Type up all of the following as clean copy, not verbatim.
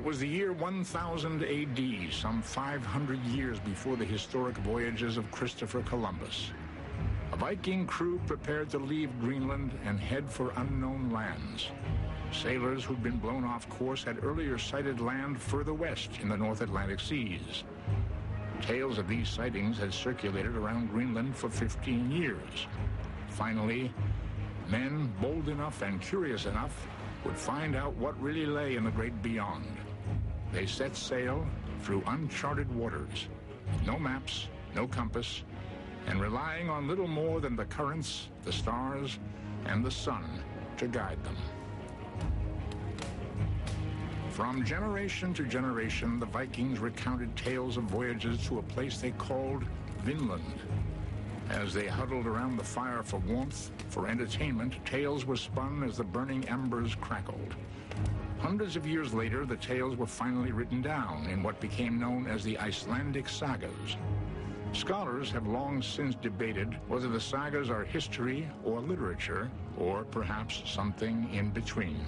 It was the year 1000 AD, some 500 years before the historic voyages of Christopher Columbus. A Viking crew prepared to leave Greenland and head for unknown lands. Sailors who'd been blown off course had earlier sighted land further west in the North Atlantic seas. Tales of these sightings had circulated around Greenland for 15 years. Finally, men bold enough and curious enough would find out what really lay in the great beyond. They set sail through uncharted waters, no maps, no compass, and relying on little more than the currents, the stars, and the sun to guide them. From generation to generation, the Vikings recounted tales of voyages to a place they called Vinland. As they huddled around the fire for warmth, for entertainment, tales were spun as the burning embers crackled. Hundreds of years later, the tales were finally written down in what became known as the Icelandic sagas. Scholars have long since debated whether the sagas are history or literature, or perhaps something in between.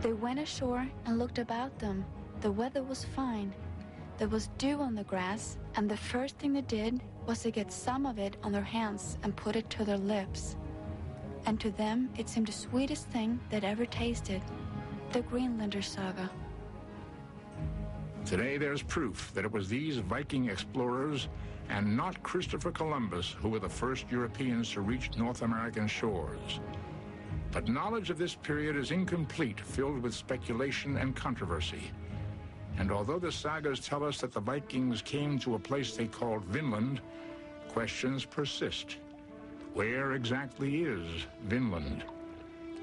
They went ashore and looked about them. The weather was fine. There was dew on the grass, and the first thing they did was to get some of it on their hands and put it to their lips. And to them, it seemed the sweetest thing they'd ever tasted. The Greenlander saga. Today there's proof that it was these Viking explorers and not Christopher Columbus who were the first Europeans to reach North American shores. But knowledge of this period is incomplete, filled with speculation and controversy. And although the sagas tell us that the Vikings came to a place they called Vinland, questions persist. Where exactly is Vinland?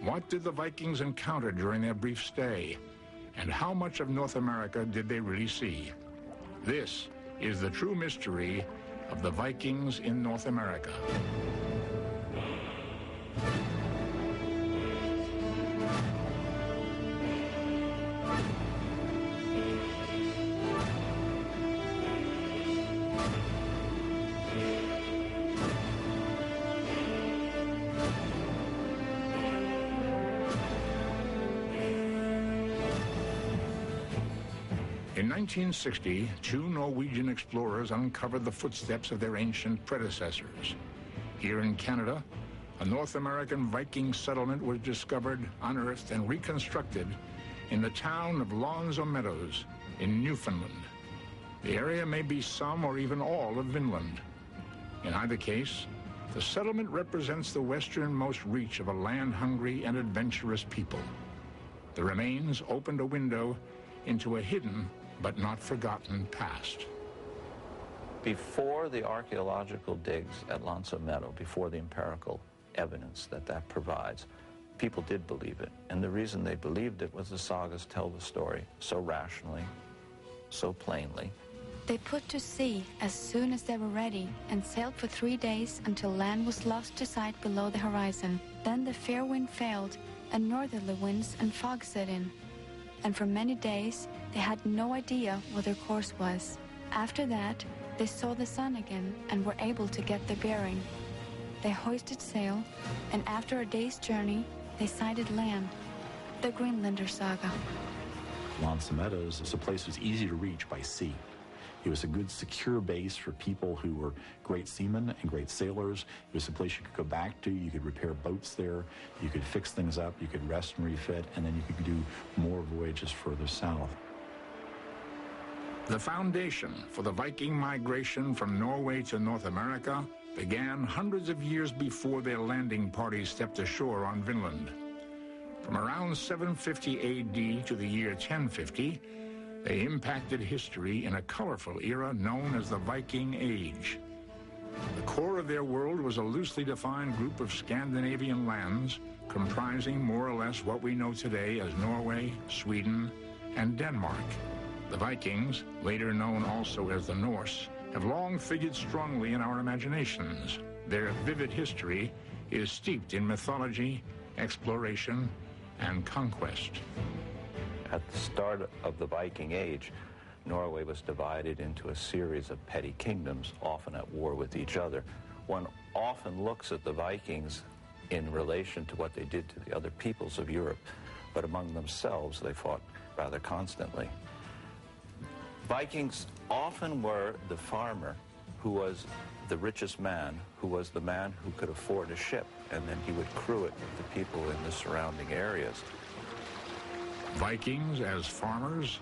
What did the Vikings encounter during their brief stay? And how much of North America did they really see? This is the true mystery of the Vikings in North America. In 1960, two Norwegian explorers uncovered the footsteps of their ancient predecessors. Here in Canada, a North American Viking settlement was discovered, unearthed, and reconstructed in the town of Lawns Meadows in Newfoundland. The area may be some or even all of Vinland. In either case, the settlement represents the westernmost reach of a land-hungry and adventurous people. The remains opened a window into a hidden but not forgotten past. Before the archaeological digs at Lawns Meadow, before the empirical evidence that provides, people did believe it. And the reason they believed it was the sagas tell the story so rationally, so plainly. They put to sea as soon as they were ready and sailed for 3 days until land was lost to sight below the horizon. Then the fair wind failed and northerly winds and fog set in. And for many days, they had no idea what their course was. After that, they saw the sun again and were able to get their bearing. They hoisted sail, and after a day's journey, they sighted land. The Greenlander saga. Lawns Meadows is a place that was easy to reach by sea. It was a good, secure base for people who were great seamen and great sailors. It was a place you could go back to. You could repair boats there. You could fix things up. You could rest and refit, and then you could do more voyages further south. The foundation for the Viking migration from Norway to North America began hundreds of years before their landing parties stepped ashore on Vinland. From around 750 AD to the year 1050, they impacted history in a colorful era known as the Viking Age. The core of their world was a loosely defined group of Scandinavian lands comprising more or less what we know today as Norway, Sweden, and Denmark. The Vikings, later known also as the Norse, have long figured strongly in our imaginations. Their vivid history is steeped in mythology, exploration, and conquest. At the start of the Viking Age, Norway was divided into a series of petty kingdoms, often at war with each other. One often looks at the Vikings in relation to what they did to the other peoples of Europe, but among themselves they fought rather constantly. Vikings often were the farmer who was the richest man, who was the man who could afford a ship, and then he would crew it with the people in the surrounding areas. Vikings as farmers?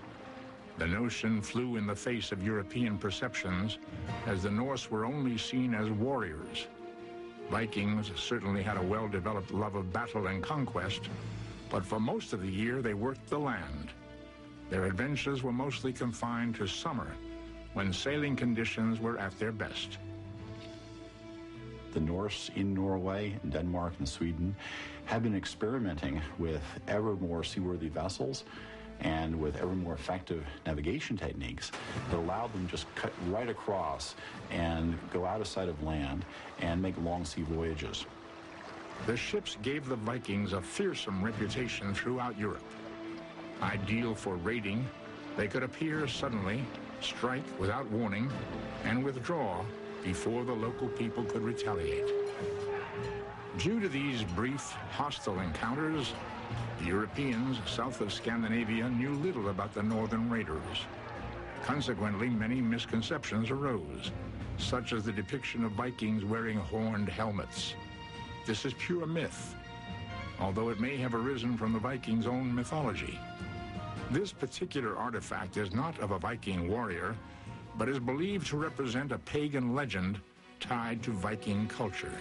The notion flew in the face of European perceptions, as the Norse were only seen as warriors. Vikings certainly had a well-developed love of battle and conquest, but for most of the year they worked the land. Their adventures were mostly confined to summer, when sailing conditions were at their best. The Norse in Norway, Denmark, and Sweden have been experimenting with ever more seaworthy vessels and with ever more effective navigation techniques that allow them to just cut right across and go out of sight of land and make long sea voyages. The ships gave the Vikings a fearsome reputation throughout Europe. Ideal for raiding, they could appear suddenly, strike without warning, and withdraw before the local people could retaliate. Due to these brief, hostile encounters, the Europeans south of Scandinavia knew little about the northern raiders. Consequently, many misconceptions arose, such as the depiction of Vikings wearing horned helmets. This is pure myth, although it may have arisen from the Vikings' own mythology. This particular artifact is not of a Viking warrior, but is believed to represent a pagan legend tied to Viking culture.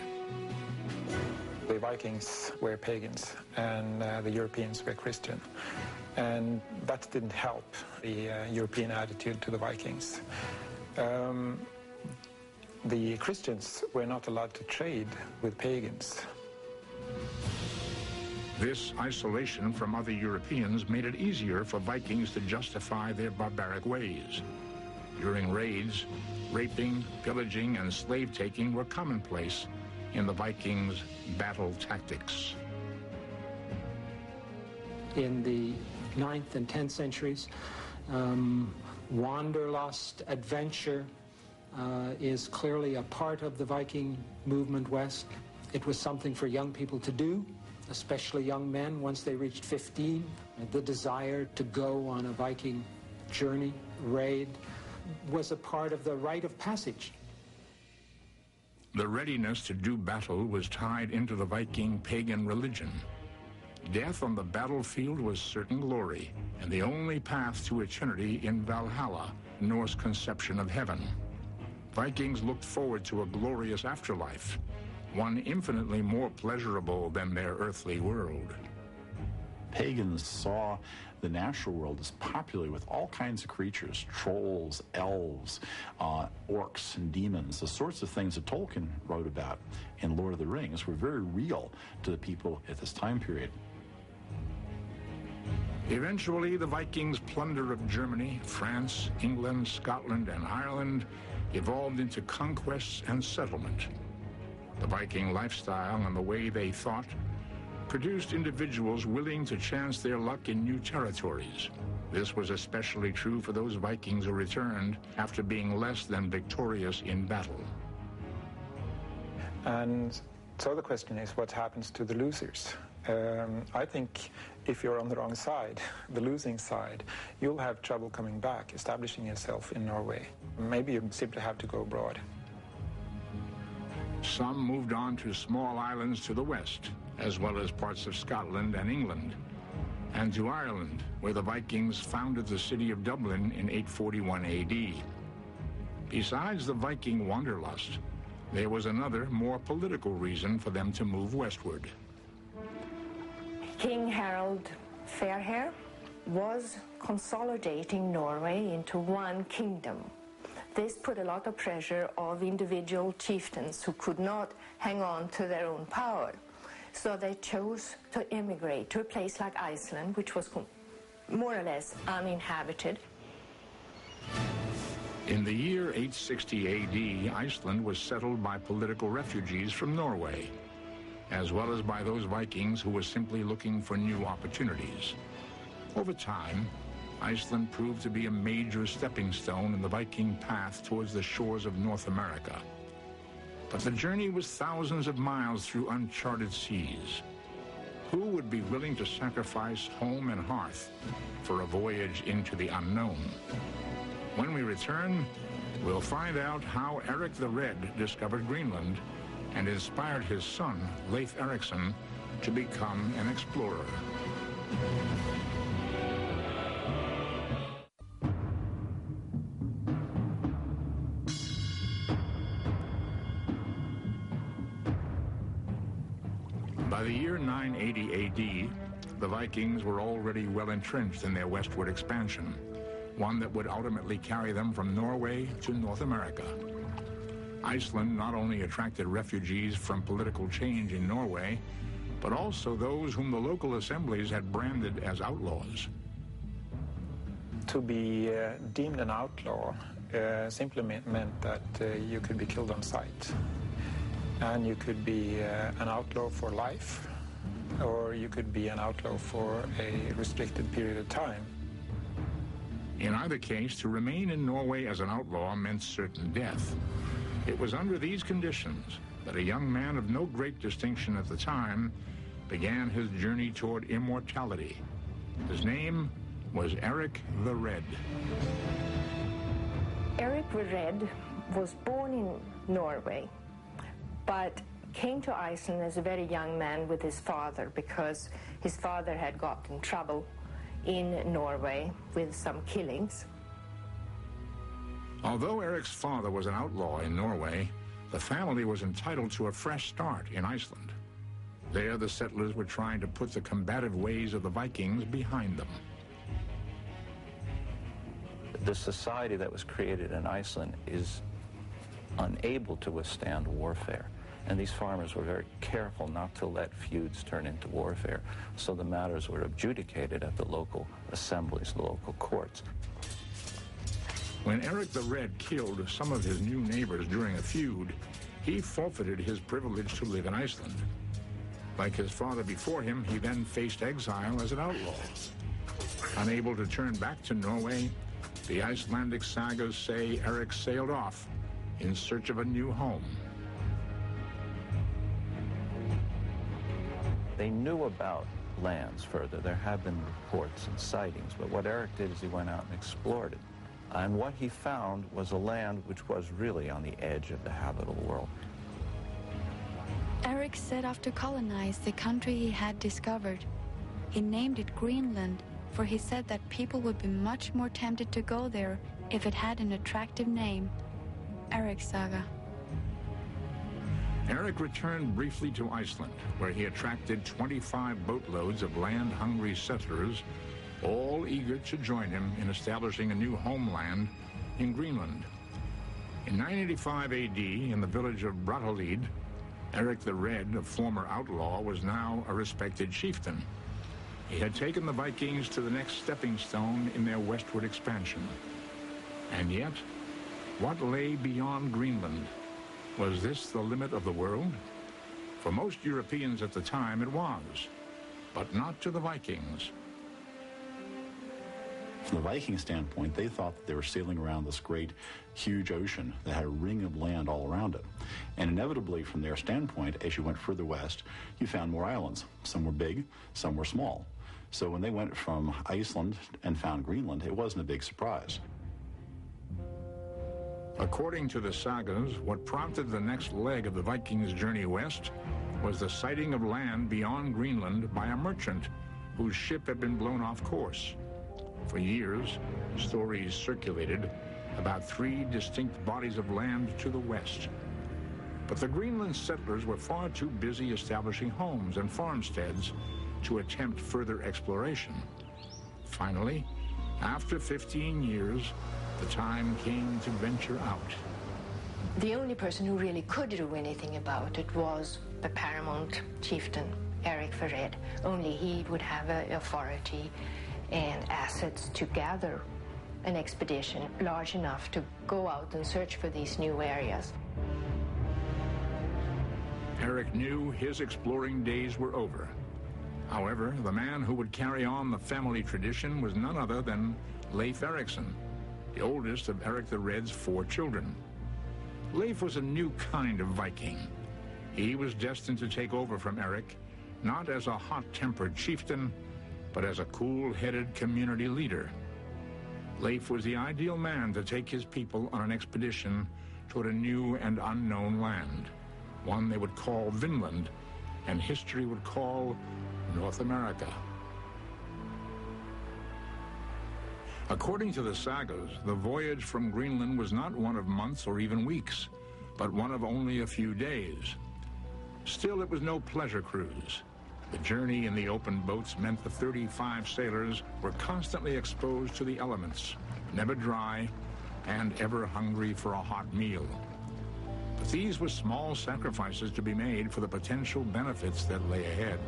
The Vikings were pagans and the Europeans were Christian. And that didn't help the European attitude to the Vikings. The Christians were not allowed to trade with pagans. This isolation from other Europeans made it easier for Vikings to justify their barbaric ways. During raids, raping, pillaging, and slave-taking were commonplace in the Vikings' battle tactics. In the 9th and 10th centuries, wanderlust, adventure is clearly a part of the Viking movement west. It was something for young people to do, especially young men once they reached 15. The desire to go on a Viking journey, raid, was a part of the rite of passage. The readiness to do battle was tied into the Viking pagan religion. Death on the battlefield was certain glory, and the only path to eternity in Valhalla, Norse conception of heaven. Vikings looked forward to a glorious afterlife, one infinitely more pleasurable than their earthly world. Pagans saw the natural world as populated with all kinds of creatures, trolls, elves, orcs, and demons. The sorts of things that Tolkien wrote about in Lord of the Rings were very real to the people at this time period. Eventually, the Vikings' plunder of Germany, France, England, Scotland, and Ireland evolved into conquests and settlement. The Viking lifestyle and the way they thought produced individuals willing to chance their luck in new territories. This was especially true for those Vikings who returned after being less than victorious in battle. And so the question is, what happens to the losers? I think if you're on the wrong side, the losing side, you'll have trouble coming back, establishing yourself in Norway. Maybe you simply have to go abroad. Some moved on to small islands to the west, as well as parts of Scotland and England, and to Ireland, where the Vikings founded the city of Dublin in 841 AD. Besides the Viking wanderlust, there was another, more political reason for them to move westward. King Harald Fairhair was consolidating Norway into one kingdom. This put a lot of pressure on individual chieftains who could not hang on to their own power. So they chose to immigrate to a place like Iceland, which was more or less uninhabited. In the year 860 AD, Iceland was settled by political refugees from Norway, as well as by those Vikings who were simply looking for new opportunities. Over time, Iceland proved to be a major stepping stone in the Viking path towards the shores of North America. But the journey was thousands of miles through uncharted seas. Who would be willing to sacrifice home and hearth for a voyage into the unknown? When we return, we'll find out how Eric the Red discovered Greenland and inspired his son, Leif Erikson, to become an explorer. By the year 980 AD, the Vikings were already well entrenched in their westward expansion, one that would ultimately carry them from Norway to North America. Iceland not only attracted refugees from political change in Norway, but also those whom the local assemblies had branded as outlaws. To be deemed an outlaw simply meant that you could be killed on sight. And you could be an outlaw for life, or you could be an outlaw for a restricted period of time. In either case, to remain in Norway as an outlaw meant certain death. It was under these conditions that a young man of no great distinction at the time began his journey toward immortality. His name was Eric the Red. Eric the Red was born in Norway, but came to Iceland as a very young man with his father because his father had got in trouble in Norway with some killings. Although Eric's father was an outlaw in Norway, the family was entitled to a fresh start in Iceland. There, the settlers were trying to put the combative ways of the Vikings behind them. The society that was created in Iceland is unable to withstand warfare. And these farmers were very careful not to let feuds turn into warfare. So the matters were adjudicated at the local assemblies, the local courts. When Eric the Red killed some of his new neighbors during a feud, he forfeited his privilege to live in Iceland. Like his father before him, he then faced exile as an outlaw. Unable to turn back to Norway, the Icelandic sagas say Eric sailed off in search of a new home. They knew about lands further. There have been reports and sightings, but what Eric did is he went out and explored it. And what he found was a land which was really on the edge of the habitable world. Eric set off to colonize the country he had discovered. He named it Greenland, for he said that people would be much more tempted to go there if it had an attractive name, Amerixca. Eric returned briefly to Iceland, where he attracted 25 boatloads of land-hungry settlers, all eager to join him in establishing a new homeland in Greenland. In 985 AD, in the village of Brattahlid, Eric the Red, a former outlaw, was now a respected chieftain. He had taken the Vikings to the next stepping stone in their westward expansion. And yet, what lay beyond Greenland? Was this the limit of the world? For most Europeans at the time, it was, but not to the Vikings. From the Viking standpoint, they thought that they were sailing around this great, huge ocean that had a ring of land all around it. And inevitably, from their standpoint, as you went further west, you found more islands. Some were big, some were small. So when they went from Iceland and found Greenland, it wasn't a big surprise. According to the sagas, what prompted the next leg of the Vikings' journey west was the sighting of land beyond Greenland by a merchant whose ship had been blown off course. For years, stories circulated about 3 distinct bodies of land to the west. But the Greenland settlers were far too busy establishing homes and farmsteads to attempt further exploration. Finally, after 15 years, the time came to venture out. The only person who really could do anything about it was the paramount chieftain, Eric the Red. Only he would have authority and assets to gather an expedition large enough to go out and search for these new areas. Eric knew his exploring days were over. However, the man who would carry on the family tradition was none other than Leif Erikson, the oldest of Eric the Red's 4 children. Leif was a new kind of Viking. He was destined to take over from Eric not as a hot-tempered chieftain, but as a cool-headed community leader. Leif was the ideal man to take his people on an expedition toward a new and unknown land, one they would call Vinland, and history would call North America. According to the sagas, the voyage from Greenland was not one of months or even weeks, but one of only a few days. Still, it was no pleasure cruise. The journey in the open boats meant the 35 sailors were constantly exposed to the elements, never dry, and ever hungry for a hot meal. But these were small sacrifices to be made for the potential benefits that lay ahead.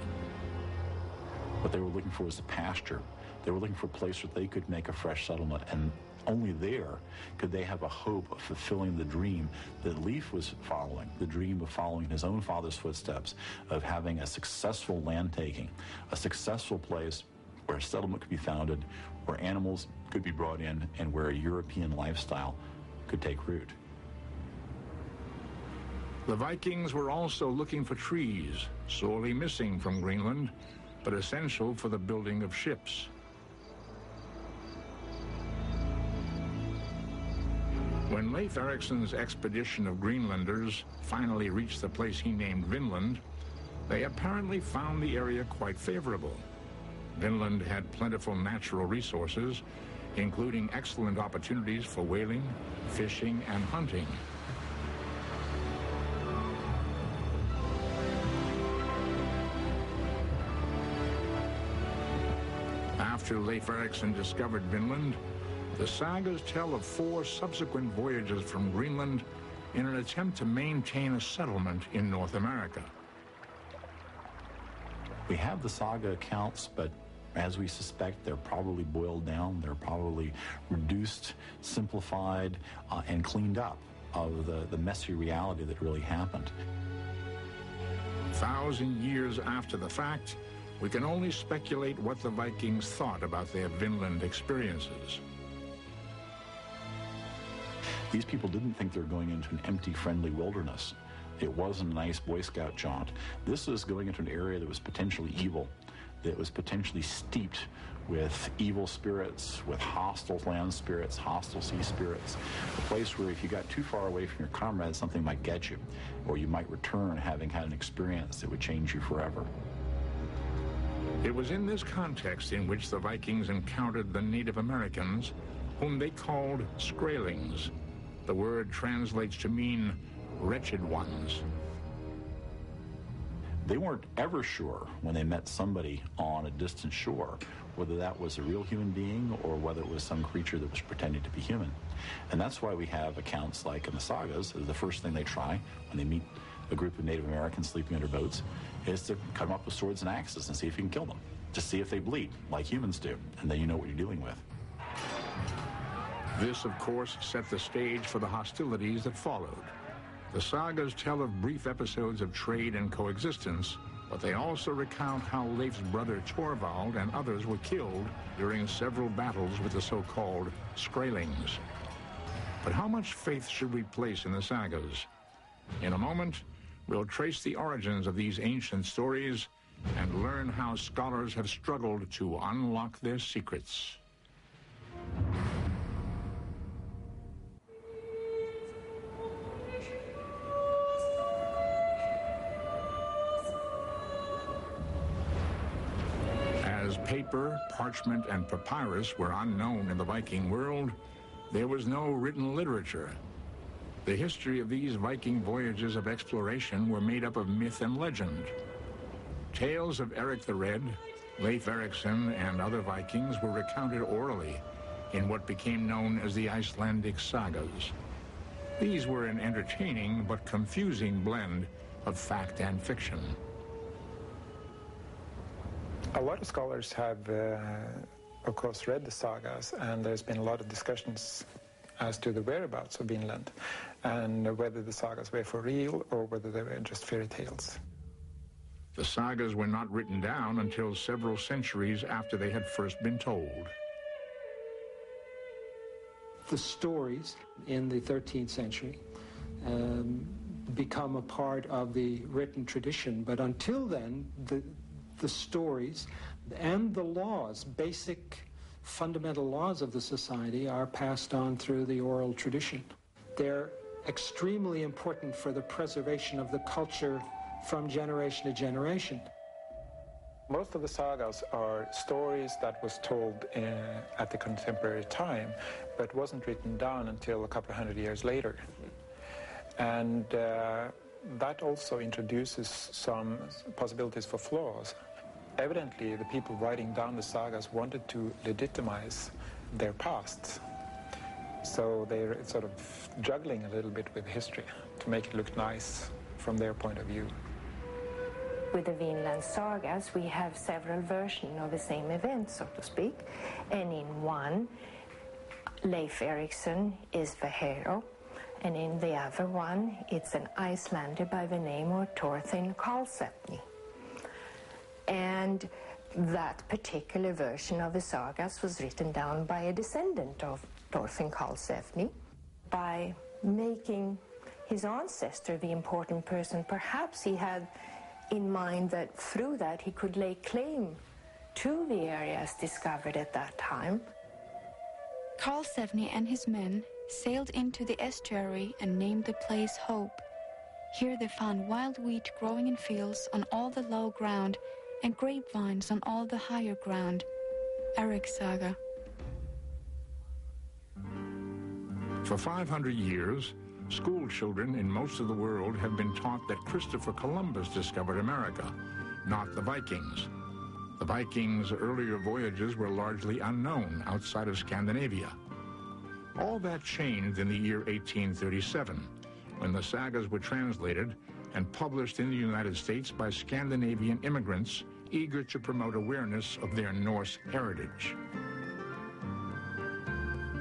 What they were looking for was a pasture. They were looking for a place where they could make a fresh settlement, and only there could they have a hope of fulfilling the dream that Leif was following, the dream of following his own father's footsteps, of having a successful land taking, a successful place where a settlement could be founded, where animals could be brought in, and where a European lifestyle could take root. The Vikings were also looking for trees, sorely missing from Greenland, but essential for the building of ships. When Leif Erikson's expedition of Greenlanders finally reached the place he named Vinland, they apparently found the area quite favorable. Vinland had plentiful natural resources, including excellent opportunities for whaling, fishing, and hunting. After Leif Erikson discovered Vinland, the sagas tell of 4 subsequent voyages from Greenland in an attempt to maintain a settlement in North America. We have the saga accounts, but as we suspect, they're probably boiled down, they're probably reduced, simplified, and cleaned up of the messy reality that really happened. 1,000 years after the fact, we can only speculate what the Vikings thought about their Vinland experiences. These people didn't think they were going into an empty, friendly wilderness. It wasn't a nice Boy Scout jaunt. This was going into an area that was potentially evil, that was potentially steeped with evil spirits, with hostile land spirits, hostile sea spirits. A place where if you got too far away from your comrades, something might get you, or you might return having had an experience that would change you forever. It was in this context in which the Vikings encountered the Native Americans, whom they called Skraelings. The word translates to mean wretched ones. They weren't ever sure when they met somebody on a distant shore whether that was a real human being or whether it was some creature that was pretending to be human. And that's why we have accounts like in the sagas, the first thing they try when they meet a group of Native Americans sleeping under boats is to cut them up with swords and axes and see if you can kill them, to see if they bleed like humans do, and then you know what you're dealing with. This, of course, set the stage for the hostilities that followed. The sagas tell of brief episodes of trade and coexistence, but they also recount how Leif's brother Torvald and others were killed during several battles with the so-called Skraelings. But how much faith should we place in the sagas? In a moment, we'll trace the origins of these ancient stories and learn how scholars have struggled to unlock their secrets. As paper, parchment, and papyrus were unknown in the Viking world, there was no written literature. The history of these Viking voyages of exploration were made up of myth and legend. Tales of Eric the Red, Leif Erikson, and other Vikings were recounted orally in what became known as the Icelandic sagas. These were an entertaining but confusing blend of fact and fiction. A lot of scholars have, of course, read the sagas, and there's been a lot of discussions as to the whereabouts of Vinland and whether the sagas were for real or whether they were just fairy tales. The sagas were not written down until several centuries after they had first been told. The stories in the 13th century become a part of the written tradition. But until then, the stories and the laws, basic fundamental laws of the society, are passed on through the oral tradition. They're extremely important for the preservation of the culture from generation to generation. Most of the sagas are stories that was told at the contemporary time, but wasn't written down until a couple of hundred years later. And that also introduces some possibilities for flaws. Evidently, the people writing down the sagas wanted to legitimize their past. So they're sort of juggling a little bit with history to make it look nice from their point of view. With the Vinland sagas, we have several versions of the same event, so to speak. And in one, Leif Erikson is the hero. And in the other one, it's an Icelander by the name of Thorfinn Karlsefni. And that particular version of the sagas was written down by a descendant of Thorfinn Karlsefni. By making his ancestor the important person, perhaps he had in mind that through that he could lay claim to the areas discovered at that time. Karlsefni and his men sailed into the estuary and named the place Hope. Here they found wild wheat growing in fields on all the low ground and grapevines on all the higher ground. Amerixca. For 500 years, school children in most of the world have been taught that Christopher Columbus discovered America, not the Vikings. The Vikings' earlier voyages were largely unknown outside of Scandinavia. All that changed in the year 1837, when the sagas were translated and published in the United States by Scandinavian immigrants eager to promote awareness of their Norse heritage.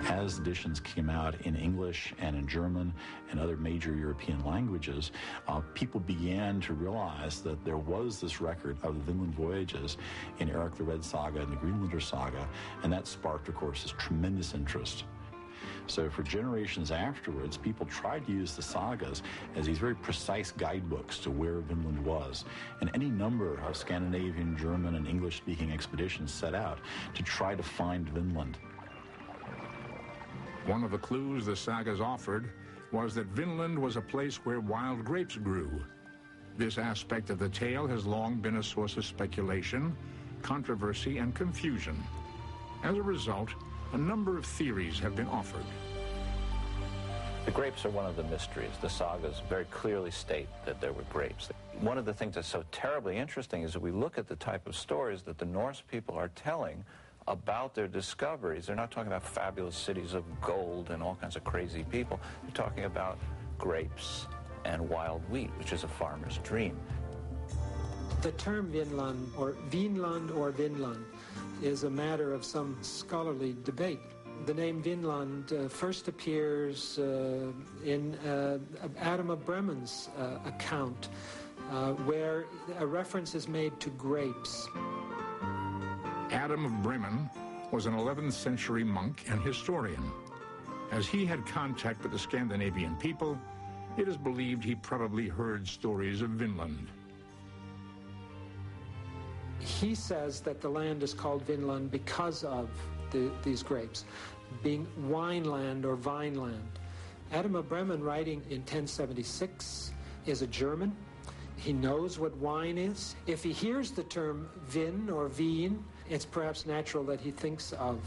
As editions came out in English and in German and other major European languages, people began to realize that there was this record of the Vinland voyages in Eric the Red Saga and the Greenlander Saga, and that sparked, of course, this tremendous interest. So for generations afterwards, people tried to use the sagas as these very precise guidebooks to where Vinland was. And any number of Scandinavian, German, and English-speaking expeditions set out to try to find Vinland. One of the clues the sagas offered was that Vinland was a place where wild grapes grew. This aspect of the tale has long been a source of speculation, controversy, and confusion. As a result, a number of theories have been offered. The grapes are one of the mysteries. The sagas very clearly state that there were grapes. One of the things that's so terribly interesting is that we look at the type of stories that the Norse people are telling about their discoveries. They're not talking about fabulous cities of gold and all kinds of crazy people. They're talking about grapes and wild wheat, which is a farmer's dream. The term Vinland or Vinland is a matter of some scholarly debate. The name Vinland first appears in Adam of Bremen's account, where a reference is made to grapes. Adam of Bremen was an 11th century monk and historian. As he had contact with the Scandinavian people, it is believed he probably heard stories of Vinland. He says that the land is called Vinland because of these grapes, being wineland or vineland. Adam of Bremen, writing in 1076, is a German. He knows what wine is. If he hears the term vin or vin, it's perhaps natural that he thinks of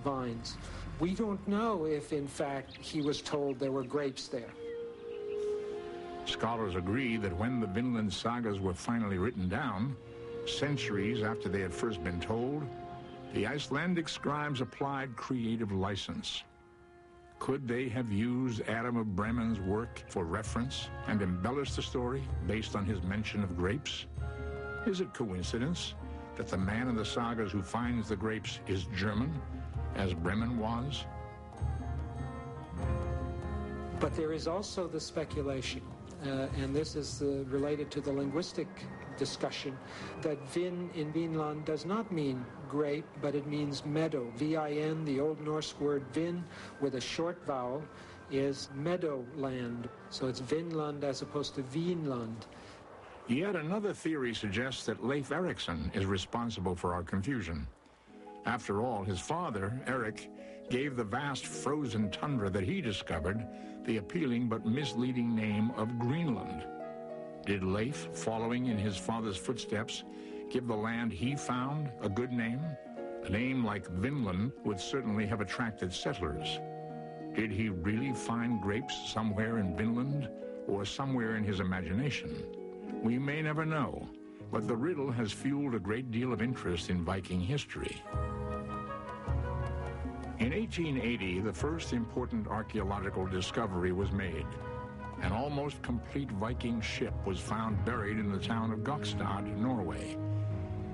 vines. We don't know if, in fact, he was told there were grapes there. Scholars agree that when the Vinland sagas were finally written down, centuries after they had first been told, the Icelandic scribes applied creative license. Could they have used Adam of Bremen's work for reference and embellished the story based on his mention of grapes? Is it coincidence that the man in the sagas who finds the grapes is German, as Bremen was? But there is also the speculation, and this is related to the linguistic discussion, that vin in Vinland does not mean grape, but it means meadow. V-I-N, the Old Norse word vin, with a short vowel, is meadowland. So it's Vinland as opposed to Vinland. Yet another theory suggests that Leif Erikson is responsible for our confusion. After all, his father, Erik, gave the vast frozen tundra that he discovered the appealing but misleading name of Greenland. Did Leif, following in his father's footsteps, give the land he found a good name? A name like Vinland would certainly have attracted settlers. Did he really find grapes somewhere in Vinland or somewhere in his imagination? We may never know, but the riddle has fueled a great deal of interest in Viking history. In 1880, the first important archaeological discovery was made. An almost complete Viking ship was found buried in the town of Gokstad, Norway.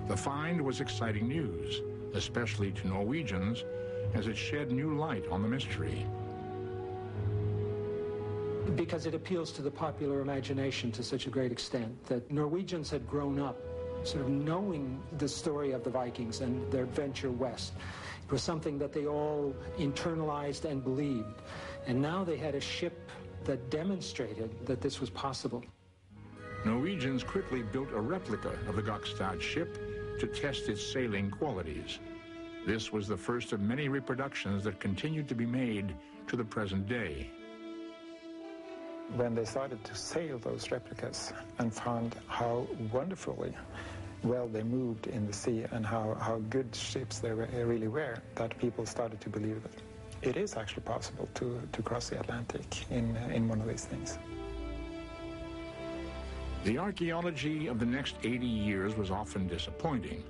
The find was exciting news, especially to Norwegians, as it shed new light on the mystery. Because it appeals to the popular imagination to such a great extent that Norwegians had grown up sort of knowing the story of the Vikings and their adventure west. It was something that they all internalized and believed. And now they had a ship that demonstrated that this was possible. Norwegians quickly built a replica of the Gokstad ship to test its sailing qualities. This was the first of many reproductions that continued to be made to the present day. When they started to sail those replicas and found how wonderfully well they moved in the sea and how good ships they really were, that people started to believe that it is actually possible to cross the Atlantic in one of these things. The archaeology of the next 80 years was often disappointing.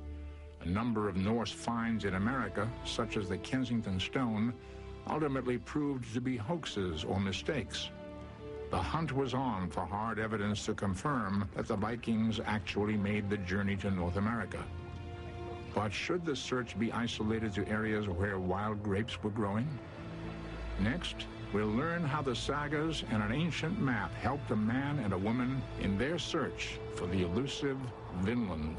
A number of Norse finds in America, such as the Kensington Stone, ultimately proved to be hoaxes or mistakes. The hunt was on for hard evidence to confirm that the Vikings actually made the journey to North America. But should the search be isolated to areas where wild grapes were growing? Next, we'll learn how the sagas and an ancient map helped a man and a woman in their search for the elusive Vinland.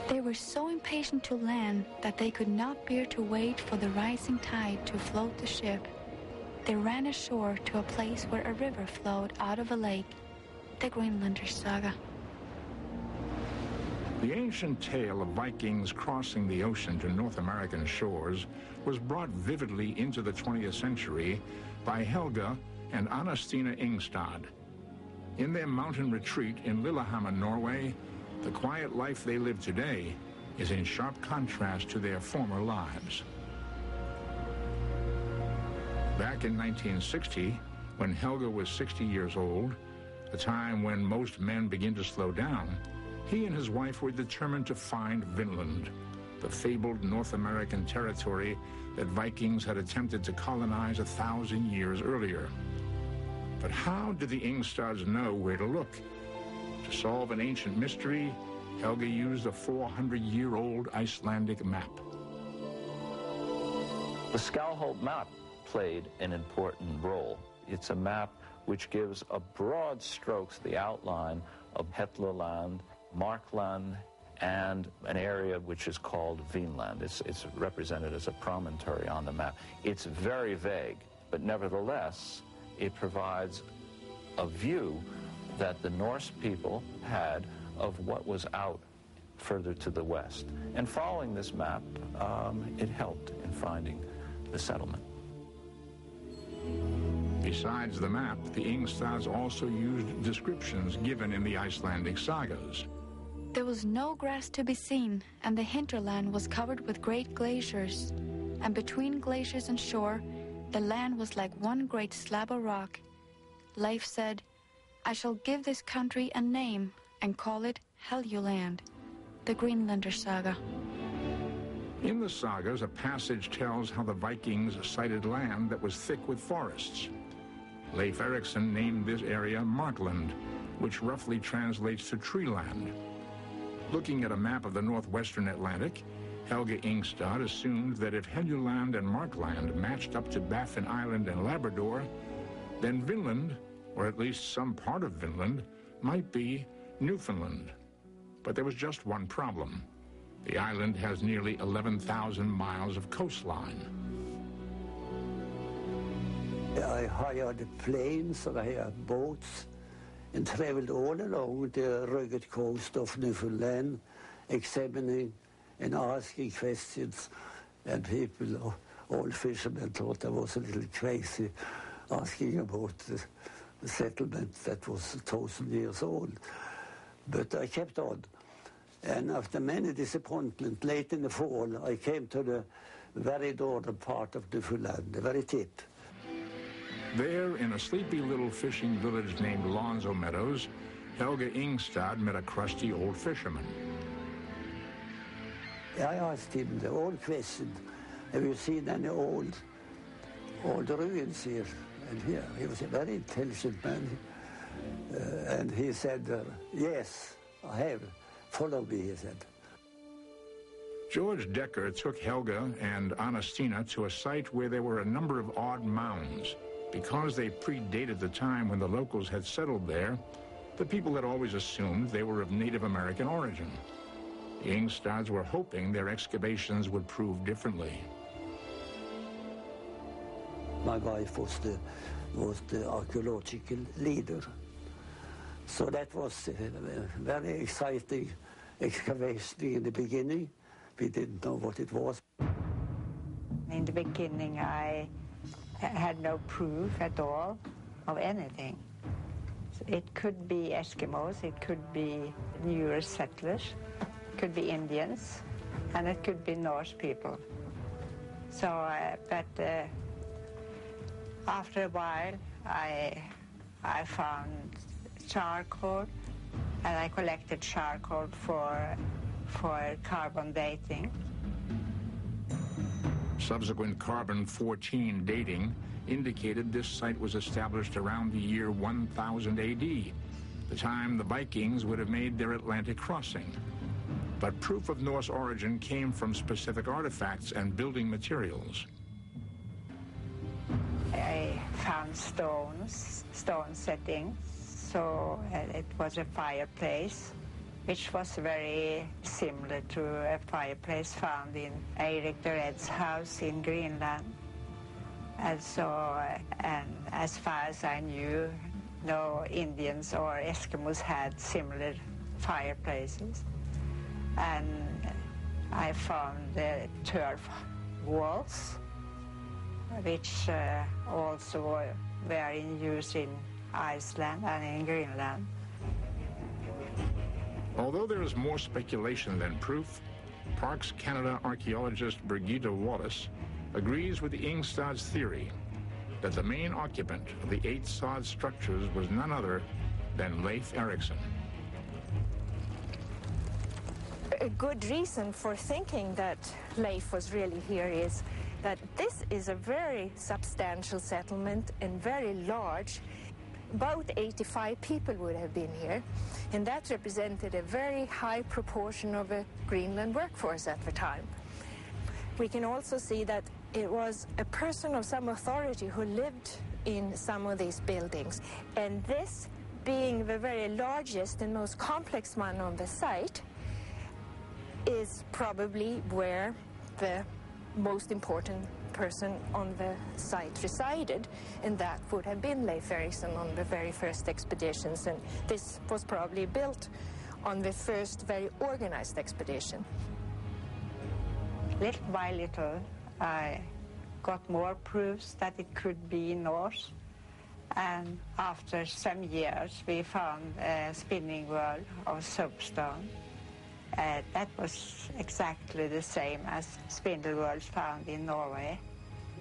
They were so impatient to land that they could not bear to wait for the rising tide to float the ship. They ran ashore to a place where a river flowed out of a lake, the Greenlander Saga. The ancient tale of Vikings crossing the ocean to North American shores was brought vividly into the 20th century by Helga and Anna-Stina Ingstad. In their mountain retreat in Lillehammer, Norway, the quiet life they live today is in sharp contrast to their former lives. Back in 1960, when Helga was 60 years old, a time when most men begin to slow down, he and his wife were determined to find Vinland, the fabled North American territory that Vikings had attempted to colonize 1,000 years earlier. But how did the Ingstads know where to look? To solve an ancient mystery, Helga used a 400-year-old Icelandic map. The Skalholt map played an important role. It's a map which gives a broad strokes the outline of Hetlaland, Markland, and an area which is called Vinland. It's represented as a promontory on the map. It's very vague, but nevertheless, it provides a view that the Norse people had of what was out further to the west. And following this map, it helped in finding the settlement. Besides the map, the Ingstads also used descriptions given in the Icelandic sagas. There was no grass to be seen, and the hinterland was covered with great glaciers. And between glaciers and shore, the land was like one great slab of rock. Leif said, "I shall give this country a name and call it Helluland," the Greenlander Saga. In the sagas, a passage tells how the Vikings sighted land that was thick with forests. Leif Erikson named this area Markland, which roughly translates to treeland. Looking at a map of the northwestern Atlantic, Helga Ingstad assumed that if Helluland and Markland matched up to Baffin Island and Labrador, then Vinland, or at least some part of Vinland, might be Newfoundland. But there was just one problem. The island has nearly 11,000 miles of coastline. I hired planes and I hired boats and traveled all along the rugged coast of Newfoundland, examining and asking questions. And people, all fishermen, thought I was a little crazy asking about the settlement that was 1,000 years old. But I kept on. And after many disappointments, late in the fall, I came to the very northern part of Newfoundland, the very tip. There, in a sleepy little fishing village named Lonzo Meadows, Helge Ingstad met a crusty old fisherman. I asked him the old question, have you seen any old ruins here? And here, he was a very intelligent man. And he said, yes, I have. Follow me, he said. George Decker took Helga and Anastina to a site where there were a number of odd mounds. Because they predated the time when the locals had settled there, the people had always assumed they were of Native American origin. The Ingstads were hoping their excavations would prove differently. My wife was the archaeological leader. So that was a very exciting excavation in the beginning. We didn't know what it was. In the beginning, I had no proof at all of anything. It could be Eskimos, it could be newer settlers, it could be Indians, and it could be Norse people. So, after a while, I found charcoal, and I collected charcoal for carbon dating. Subsequent carbon-14 dating indicated this site was established around the year 1000 AD, the time the Vikings would have made their Atlantic crossing. But proof of Norse origin came from specific artifacts and building materials. I found stone settings, so it was a fireplace, which was very similar to a fireplace found in Eirik the Red's house in Greenland. And so, and as far as I knew, no Indians or Eskimos had similar fireplaces. And I found the turf walls, which also were in use in Iceland and in Greenland. Although there is more speculation than proof, Parks Canada archaeologist Birgitta Wallace agrees with the Ingstad's theory that the main occupant of the 8 sod structures was none other than Leif Erikson. A good reason for thinking that Leif was really here is that this is a very substantial settlement and very large. About 85 people would have been here, and that represented a very high proportion of a Greenland workforce at the time. We can also see that it was a person of some authority who lived in some of these buildings, and this being the very largest and most complex one on the site is probably where the most important person on the site resided, and that would have been Leif Erikson on the very first expeditions, and this was probably built on the first very organized expedition. Little by little, I got more proofs that it could be Norse, and after some years we found a spinning wheel of soapstone. That was exactly the same as spindle whorls found in Norway.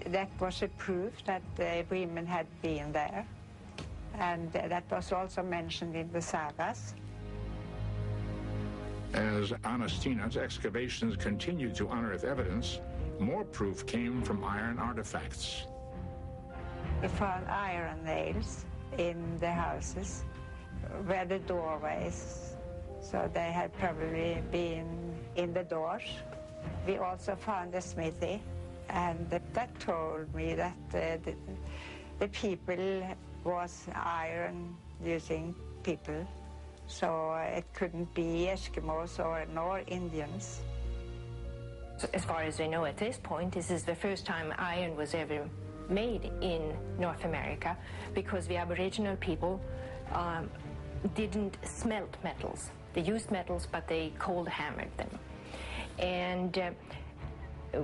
That was a proof that the women had been there, and that was also mentioned in the sagas. As Anastina's excavations continued to unearth evidence, more proof came from iron artifacts. We found iron nails in the houses where the doorways, so they had probably been in the doors. We also found a smithy, and that told me that the people was iron using people, So it couldn't be Eskimos nor Indians. As far as we know at this point, this is the first time iron was ever made in North America, because the Aboriginal people didn't smelt metals. They used metals, but they cold hammered them. And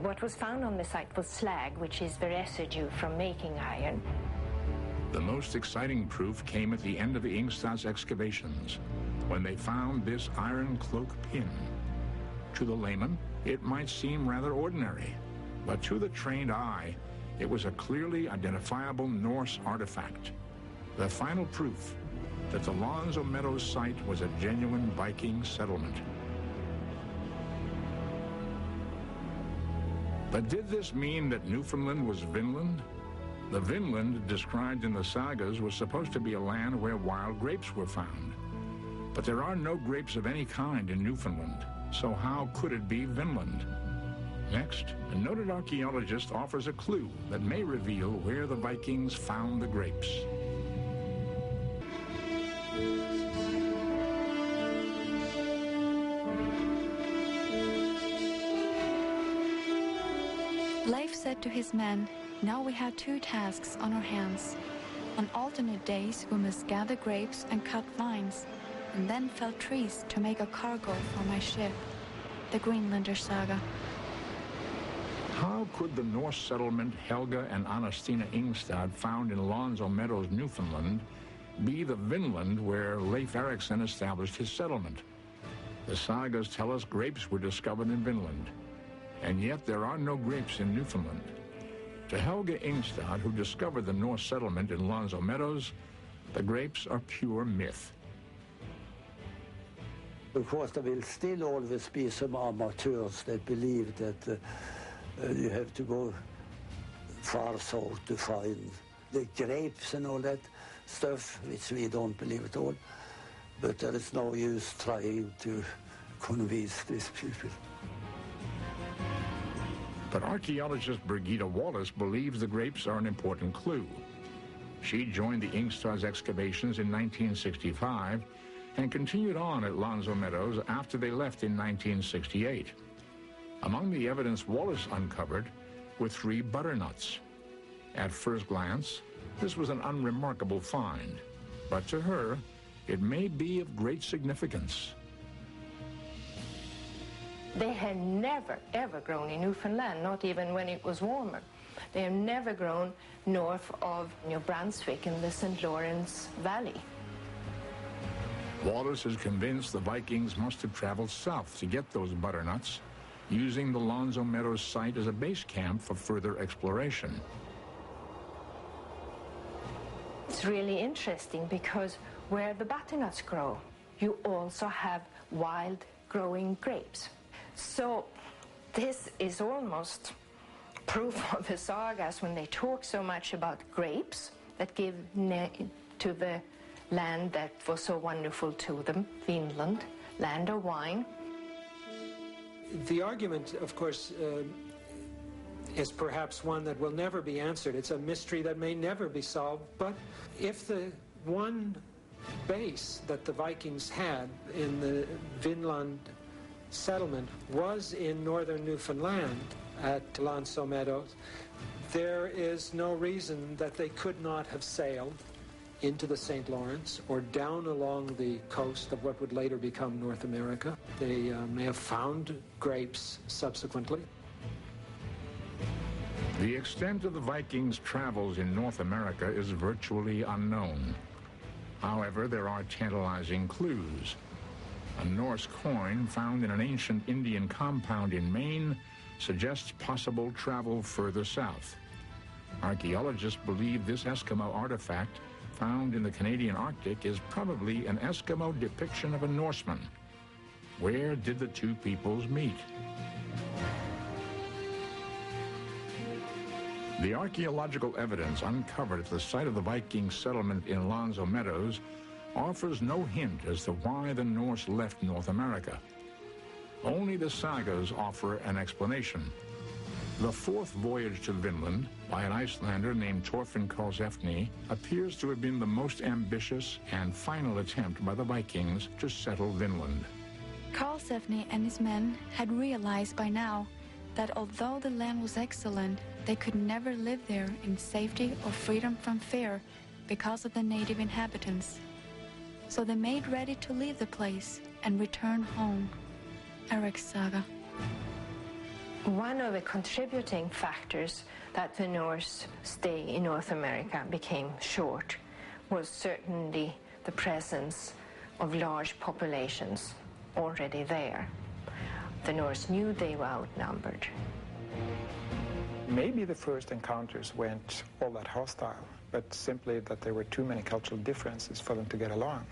what was found on the site was slag, which is the residue from making iron. The most exciting proof came at the end of the Ingstad's excavations, when they found this iron cloak pin. To the layman, it might seem rather ordinary, but to the trained eye, it was a clearly identifiable Norse artifact, the final proof that the Lonzo Meadows site was a genuine Viking settlement. But did this mean that Newfoundland was Vinland? The Vinland described in the sagas was supposed to be a land where wild grapes were found. But there are no grapes of any kind in Newfoundland, so how could it be Vinland? Next, a noted archaeologist offers a clue that may reveal where the Vikings found the grapes. Leif said to his men, "Now we have two tasks on our hands. On alternate days we must gather grapes and cut vines, and then fell trees to make a cargo for my ship." The Greenlander Saga. How could the Norse settlement Helga and Anastina Ingstad found in Lonzo Meadows, Newfoundland, be the Vinland where Leif Erikson established his settlement? The sagas tell us grapes were discovered in Vinland, and yet there are no grapes in Newfoundland. To Helga Ingstad, who discovered the Norse settlement in Lonzo Meadows, the grapes are pure myth. Because there will still always be some amateurs that believe that you have to go far south to find the grapes and all that stuff, which we don't believe at all. But there is no use trying to convince these people. But archaeologist Birgitta Wallace believes the grapes are an important clue. She joined the Ingstad's excavations in 1965 and continued on at Lonzo Meadows after they left in 1968. Among the evidence Wallace uncovered were 3 butternuts. At first glance, this was an unremarkable find, but to her, it may be of great significance. They had never, ever grown in Newfoundland, not even when it was warmer. They have never grown north of New Brunswick in the St. Lawrence Valley. Wallace is convinced the Vikings must have traveled south to get those butternuts, using the Lonzo Meadows site as a base camp for further exploration. It's really interesting because where the butternuts grow, you also have wild growing grapes. So this is almost proof of the sagas when they talk so much about grapes that give name to the land that was so wonderful to them, Vinland, land of wine. The argument, of course, is perhaps one that will never be answered. It's a mystery that may never be solved. But if the one base that the Vikings had in the Vinland settlement was in northern Newfoundland at Lonzo Meadows, there is no reason that they could not have sailed into the St. Lawrence or down along the coast of what would later become North America. They may have found grapes subsequently. The extent of the Vikings' travels in North America is virtually unknown. However, there are tantalizing clues. A Norse coin found in an ancient Indian compound in Maine suggests possible travel further south. Archaeologists believe this Eskimo artifact found in the Canadian Arctic is probably an Eskimo depiction of a Norseman. Where did the two peoples meet? The archaeological evidence uncovered at the site of the Viking settlement in Lonzo Meadows offers no hint as to why the Norse left North America. Only the sagas offer an explanation. The fourth voyage to Vinland by an Icelander named Thorfinn Karlsefni appears to have been the most ambitious and final attempt by the Vikings to settle Vinland. Karlsefni and his men had realized by now that although the land was excellent, they could never live there in safety or freedom from fear because of the native inhabitants. So they made ready to leave the place and return home. Amerixca. One of the contributing factors that the Norse stay in North America became short was certainly the presence of large populations already there. The Norse knew they were outnumbered. Maybe the first encounters weren't all that hostile, but simply that there were too many cultural differences for them to get along.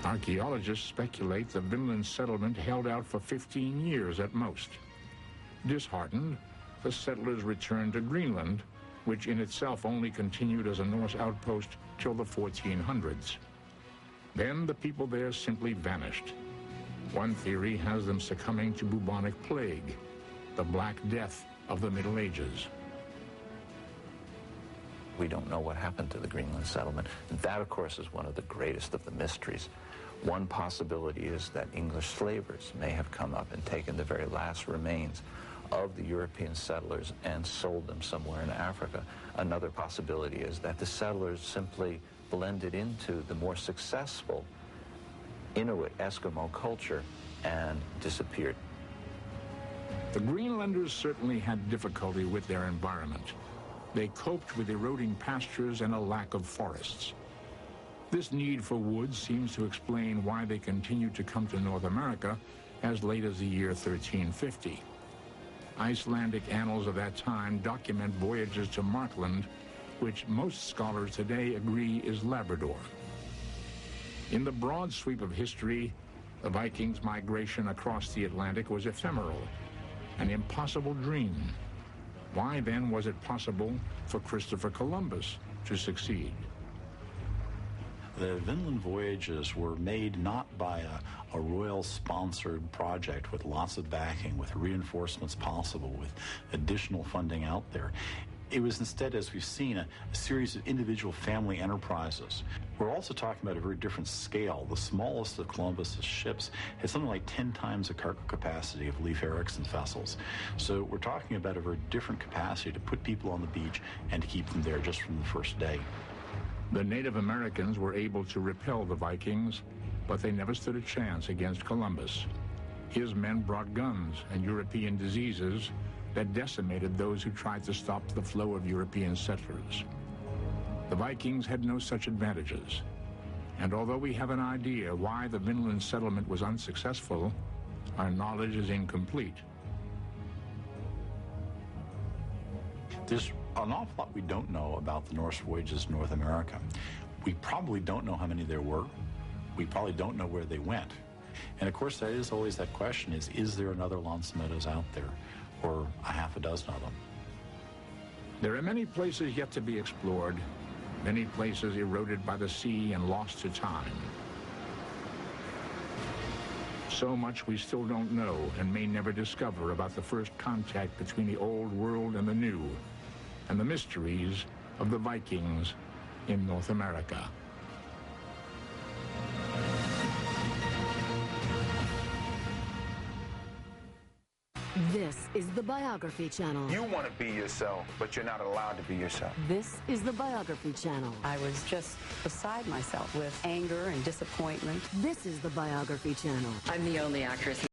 Archaeologists speculate the Vinland settlement held out for 15 years at most. Disheartened, the settlers returned to Greenland, which in itself only continued as a Norse outpost till the 1400s. Then the people there simply vanished. One theory has them succumbing to bubonic plague, the Black Death of the Middle Ages. We don't know what happened to the Greenland settlement. That, of course, is one of the greatest of the mysteries. One possibility is that English slavers may have come up and taken the very last remains of the European settlers and sold them somewhere in Africa. Another possibility is that the settlers simply blended into the more successful Inuit Eskimo culture and disappeared. The Greenlanders certainly had difficulty with their environment. They coped with eroding pastures and a lack of forests. This need for wood seems to explain why they continued to come to North America as late as the year 1350. Icelandic annals of that time document voyages to Markland, which most scholars today agree is Labrador. In the broad sweep of history, the Vikings' migration across the Atlantic was ephemeral, an impossible dream. Why then was it possible for Christopher Columbus to succeed? The Vinland voyages were made not by a royal-sponsored project with lots of backing, with reinforcements possible, with additional funding out there. It was instead, as we've seen, a series of individual family enterprises. We're also talking about a very different scale. The smallest of Columbus's ships had something like 10 times the cargo capacity of Leif Erikson's vessels. So we're talking about a very different capacity to put people on the beach and to keep them there just from the first day. The Native Americans were able to repel the Vikings, but they never stood a chance against Columbus. His men brought guns and European diseases that decimated those who tried to stop the flow of European settlers. The Vikings had no such advantages, and although we have an idea why the Vinland settlement was unsuccessful, our knowledge is incomplete. There's an awful lot we don't know about the Norse voyages to North America. We probably don't know how many there were. We probably don't know where they went. And of course, that is always that question is there another Lancemeadows out there, or a half a dozen of them? There are many places yet to be explored, many places eroded by the sea and lost to time. So much we still don't know and may never discover about the first contact between the old world and the new, and the mysteries of the Vikings in North America. This is the Biography Channel. You want to be yourself, but you're not allowed to be yourself. This is the Biography Channel. I was just beside myself with anger and disappointment. This is the Biography Channel. I'm the only actress